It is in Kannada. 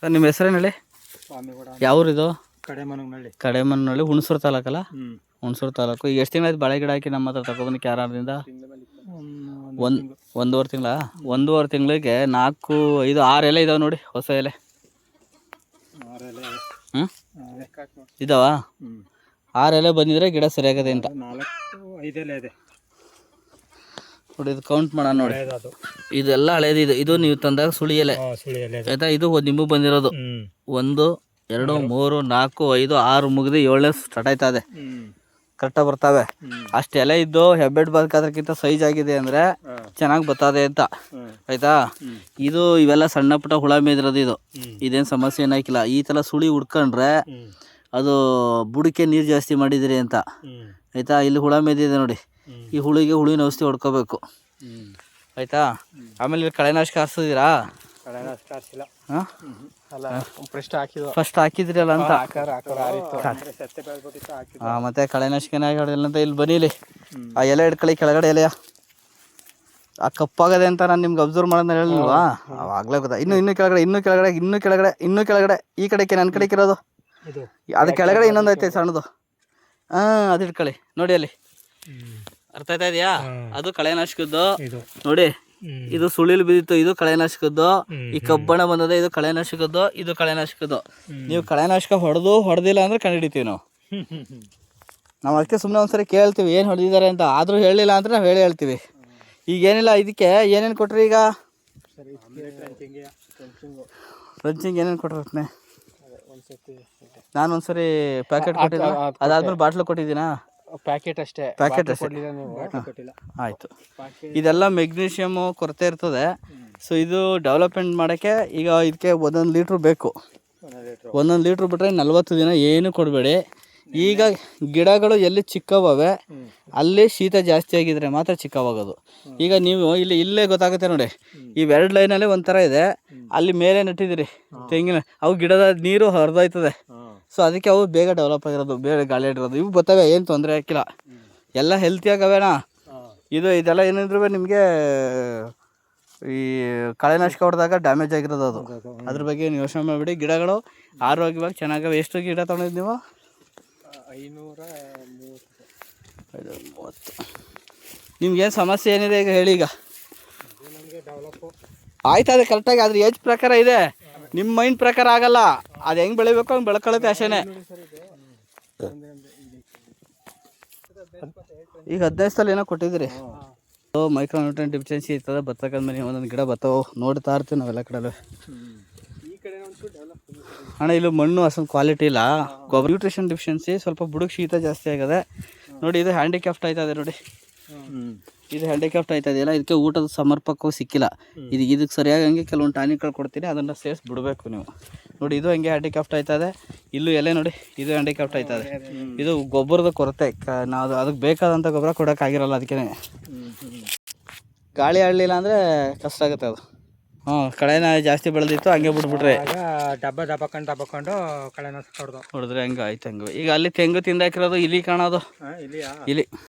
ಸರ್ ನಿಮ್ಮ ಹೆಸರೇನು ಹೇಳಿ? ಸ್ವಾಮಿಗೌಡ. ಯಾವ್ರಿದು? ಕಡೆಮನಹಳ್ಳಿ. ಕಡೆಮನಹಳ್ಳಿ, ಹುಣಸೂರು ತಾಲೂಕಲ್ಲ? ಹ್ಞೂ. ಹುಣಸೂರು ತಾಲೂಕು. ಈಗ ಎಷ್ಟು ತಿಂಗಳಾಯ್ತು ಬಾಳೆ ಗಿಡ ಹಾಕಿ ನಮ್ಮ ಹತ್ರ ತಗೊಬಂದಕ್ಕೆ ಯಾರಿಂದ? ಒಂದೂವರೆ ತಿಂಗಳ. ಒಂದೂವರೆ ತಿಂಗಳಿಗೆ 4, 5, 6 ಎಲೆ ಇದಾವೆ ನೋಡಿ, ಹೊಸ ಎಲೆ. ಹ್ಞೂ ಇದಾವ? 6 ಎಲೆ ಬಂದಿದ್ರೆ ಗಿಡ ಸರಿಯಾಗದೆ ಅಂತ. 4, 5 ಎಲೆ ಇದೆ ನೋಡಿ. ಇದು ಕೌಂಟ್ ಮಾಡೋಣ ನೋಡಿ. ಇದೆಲ್ಲ ಹಳೇದು. ಇದು ನೀವು ತಂದಾಗ ಸುಳಿ ಎಲೆ ಆಯ್ತಾ? ಇದು ನಿಂಬು ಬಂದಿರೋದು 1, 2, 3, 4, 5, 6 ಮುಗಿದು 7ನೇ ಸ್ಟಾರ್ಟ್ ಆಯ್ತದೆ. ಕರೆಕ್ಟಾಗಿ ಬರ್ತವೆ. ಅಷ್ಟು ಎಲೆ ಇದ್ದು ಹೆಬ್ಬೆಟ್ ಬದುಕೋದ್ರಕ್ಕಿಂತ ಸೈಜ್ ಆಗಿದೆ ಅಂದರೆ ಚೆನ್ನಾಗಿ ಬರ್ತದೆ ಅಂತ ಆಯ್ತಾ? ಇದು ಇವೆಲ್ಲ ಸಣ್ಣ ಪುಟ್ಟ ಹುಳ ಮೇದಿರೋದು. ಇದೇನು ಸಮಸ್ಯೆ ಏನಾಕಿಲ್ಲ. ಈ ಥರ ಸುಳಿ ಹುಡ್ಕೊಂಡ್ರೆ ಅದು ಬುಡಕ್ಕೆ ನೀರು ಜಾಸ್ತಿ ಮಾಡಿದಿರಿ ಅಂತ ಆಯ್ತಾ? ಇಲ್ಲಿ ಹುಳ ಮೇದಿದೆ ನೋಡಿ. ಈ ಹುಳಿನ ಔಷಧಿ ಹೊಡ್ಕೋಬೇಕು ಆಯ್ತಾ? ಆಮೇಲೆ ಇಲ್ಲಿ ಕಳೆನಾಶಕ ಹಾರಿಸಿದ್ದೀರಾ? ಹಾಂ, ಫಸ್ಟ್ ಹಾಕಿದ್ರಲ್ಲ ಅಂತ. ಹಾಂ, ಮತ್ತೆ ಕಳೆನಾಶಕನೇ ಆಗಿಲ್ಲ ಅಂತ. ಇಲ್ಲಿ ಬನ್ನಿಲಿ, ಆ ಎಲೆ ಹಿಡ್ಕೊಳ್ಳಿ, ಕೆಳಗಡೆ ಎಲೆಯ ಆ ಕಪ್ಪಾಗದೆ ಅಂತ ನಾನು ನಿಮ್ಗೆ ಅಬ್ಸರ್ವ್ ಮಾಡೋದನ್ನ ಹೇಳಿಲ್ವಾ? ಅವಾಗಲೇ ಗೊತ್ತಾ? ಇನ್ನು ಕೆಳಗಡೆ ಈ ಕಡೆಗೆ ನನ್ನ ಕಡೆಗೆ ಇರೋದು ಅದು ಕೆಳಗಡೆ ಇನ್ನೊಂದು ಐತೆ ಸಣ್ಣದು. ಹಾಂ, ಅದು ಹಿಡ್ಕೊಳ್ಳಿ ನೋಡಿ ಅಲ್ಲಿ. ಅರ್ಥ ಆಯ್ತಾ ಇದೆಯಾ? ಅದು ಕಳೆನಾಶಕದ್ದು ನೋಡಿ. ಇದು ಸುಳಿಲು ಬಿದ್ದಿತ್ತು, ಇದು ಕಳೆನಾಶಕದ್ದು. ಈ ಕಬ್ಬಣ ಬಂದದ, ಇದು ಕಳೆನಾಶಕದ್ದು. ಇದು ಕಳೆನಾಶಕದ್ದು. ನೀವು ಕಳೆನಾಶಕ ಹೊಡೆದಿಲ್ಲ ಅಂದ್ರೆ ಕಂಡುಹಿಡಿತೀವಿ ನಾವು. ಅದಕ್ಕೆ ಸುಮ್ಮನೆ ಒಂದ್ಸರಿ ಕೇಳ್ತೀವಿ ಏನು ಹೊಡೆದಿದ್ದಾರೆ ಅಂತ. ಆದರೂ ಹೇಳಿಲ್ಲ ಅಂದ್ರೆ ನಾವು ಹೇಳ್ತೀವಿ. ಈಗ ಏನಿಲ್ಲ, ಇದಕ್ಕೆ ಏನೇನು ಕೊಟ್ರಿ? ಈಗ ರಂಚಿಂಗ್ ಏನೇನು ಕೊಟ್ರೆ? ನಾನು ಒಂದ್ಸರಿ ಪ್ಯಾಕೆಟ್ ಕೊಟ್ಟಿದ್ದೆ, ಅದಾದ್ಮೇಲೆ ಬಾಟ್ಲು ಕೊಟ್ಟಿದ್ದೀನಾ? ಪ್ಯಾಕೆಟ್ ಅಷ್ಟೇ. ಆಯಿತು. ಇದೆಲ್ಲ ಮೆಗ್ನೀಷಿಯಮ್ ಕೊರತೆ ಇರ್ತದೆ. ಸೊ ಇದು ಡೆವಲಪ್ಮೆಂಟ್ ಮಾಡೋಕ್ಕೆ ಈಗ ಇದಕ್ಕೆ 1 ಲೀಟ್ರ್ ಬೇಕು. 1 ಲೀಟ್ರ್ ಬಿಟ್ಟರೆ 40 ದಿನ ಏನು ಕೊಡಬೇಡಿ. ಈಗ ಗಿಡಗಳು ಎಲ್ಲಿ ಚಿಕ್ಕವವೆ ಅಲ್ಲಿ ಶೀತ ಜಾಸ್ತಿ ಆಗಿದ್ರೆ ಮಾತ್ರ ಚಿಕ್ಕವಾಗೋದು. ಈಗ ನೀವು ಇಲ್ಲೇ ಗೊತ್ತಾಗುತ್ತೆ ನೋಡಿ. ಇವೆರಡು ಲೈನಲ್ಲಿ ಒಂಥರ ಇದೆ, ಅಲ್ಲಿ ಮೇಲೆ ನೆಟ್ಟಿದ್ದೀರಿ ತೆಂಗಿನ, ಅವು ಗಿಡದ ನೀರು ಹರಿದೋಯ್ತದೆ. ಸೊ ಅದಕ್ಕೆ ಅವು ಬೇಗ ಡೆವಲಪ್ ಆಗಿರೋದು, ಬೇರೆ ಗಾಳಿ ಇಡಿರೋದು. ಇವು ಬರ್ತವೆ, ಏನು ತೊಂದರೆ ಹಾಕಿಲ್ಲ, ಎಲ್ಲ ಹೆಲ್ತಿಯಾಗವೇನಾ. ಇದೆಲ್ಲ ಏನಿದ್ರು ನಿಮಗೆ ಈ ಕಳೆನಾಶಕ ಹೊಡೆದಾಗ ಡ್ಯಾಮೇಜ್ ಆಗಿರೋದು ಅದು. ಅದ್ರ ಬಗ್ಗೆ ಏನು ಯೋಚನೆ ಮಾಡಿಬಿಡಿ. ಗಿಡಗಳು ಆರೋಗ್ಯವಾಗಿ ಚೆನ್ನಾಗವೆ. ಎಷ್ಟು ಗಿಡ ತೊಗೊಂಡಿದ್ದು ನೀವು? 530. ನಿಮ್ಗೇನು ಸಮಸ್ಯೆ ಏನಿದೆ ಈಗ ಹೇಳಿ. ಈಗ ಆಯ್ತದೆ ಕರೆಕ್ಟಾಗಿ, ಅದ್ರ ಏಜ್ ಪ್ರಕಾರ ಇದೆ, ನಿಮ್ಮ ಮೈಂಡ್ ಪ್ರಕಾರ ಆಗಲ್ಲ. ಅದು ಹೆಂಗೆ ಬೆಳಿಬೇಕು ಹಂಗೆ ಬೆಳ್ಕೊಳ್ಳುತ್ತೆ ಅಷ್ಟೇ. ಈಗ 15 ಸಲ ಏನೋ ಕೊಟ್ಟಿದ್ದೀರಿ. ಮೈಕ್ರೋ ನ್ಯೂಟ್ರಿಯೆಂಟ್ ಡೆಫಿಷಿಯನ್ಸಿ ಇರ್ತದೆ. ಬರ್ತಕ್ಕಂಥ ಒಂದೊಂದು ಗಿಡ ಬರ್ತಾವೆ, ನೋಡ್ತಾ ಇರ್ತೀವಿ ನಾವೆಲ್ಲ ಕಡೆ. ಅಣ್ಣ ಇಲ್ಲಿ ಮಣ್ಣು ಅಷ್ಟೊಂದು ಕ್ವಾಲಿಟಿ ಇಲ್ಲ. ಗೊಬ್ಬರ ನ್ಯೂಟ್ರಿಷನ್ ಡೆಫಿಷಿಯನ್ಸಿ ಸ್ವಲ್ಪ ಬುಡಕ್ಕೆ ಶೀತ ಜಾಸ್ತಿ ಆಗದೆ ನೋಡಿ. ಇದು ಹ್ಯಾಂಡಿಕ್ಯಾಫ್ಟ್ ಆಯ್ತದೆ ನೋಡಿ. ಇದು ಹ್ಯಾಂಡಿಕ್ಯಾಫ್ಟ್ ಆಯ್ತದೆಯಲ್ಲ, ಇದಕ್ಕೆ ಊಟದ ಸಮರ್ಪಕವೂ ಸಿಕ್ಕಿಲ್ಲ. ಇದಕ್ಕೆ ಸರಿಯಾಗಿ ಹಂಗೆ ಕೆಲವೊಂದು ಟಾನಿಕ್ಗಳು ಕೊಡ್ತೀನಿ, ಅದನ್ನು ಸೇರಿಸಿ ಬಿಡಬೇಕು ನೀವು ನೋಡಿ. ಇದು ಹಂಗೆ ಹ್ಯಾಂಡಿಕ್ಯಾಫ್ಟ್ ಆಯ್ತದೆ. ಇಲ್ಲೂ ಎಲೆ ನೋಡಿ, ಇದು ಹ್ಯಾಂಡಿಕ್ಯಾಫ್ಟ್ ಆಯ್ತದೆ. ಇದು ಗೊಬ್ಬರದ ಕೊರತೆ. ನಾವು ಅದಕ್ಕೆ ಬೇಕಾದಂಥ ಗೊಬ್ಬರ ಕೊಡೋಕ್ಕಾಗಿರಲ್ಲ. ಅದಕ್ಕೆ ಗಾಳಿ ಆಡಲಿಲ್ಲ ಅಂದರೆ ಕಷ್ಟ ಆಗುತ್ತೆ ಅದು. ಕಳೆನ ಜಾಸ್ತಿ ಬೆಳೆದಿತ್ತು, ಹಂಗೆ ಬಿಟ್ಬಿಟ್ರೆ ದಬ್ಬಕೊಂಡು ಕಳೆನಾಶಕ ಹೊಡೆದ್ರೆ ಹಂಗೆ ಆಯ್ತು. ಹಂಗೆ ಈಗ ಅಲ್ಲಿ ತೆಂಗು ತಿಂದಾಕಿರೋದು ಇಲಿ ಕಾಣೋದು. ಇಲಿ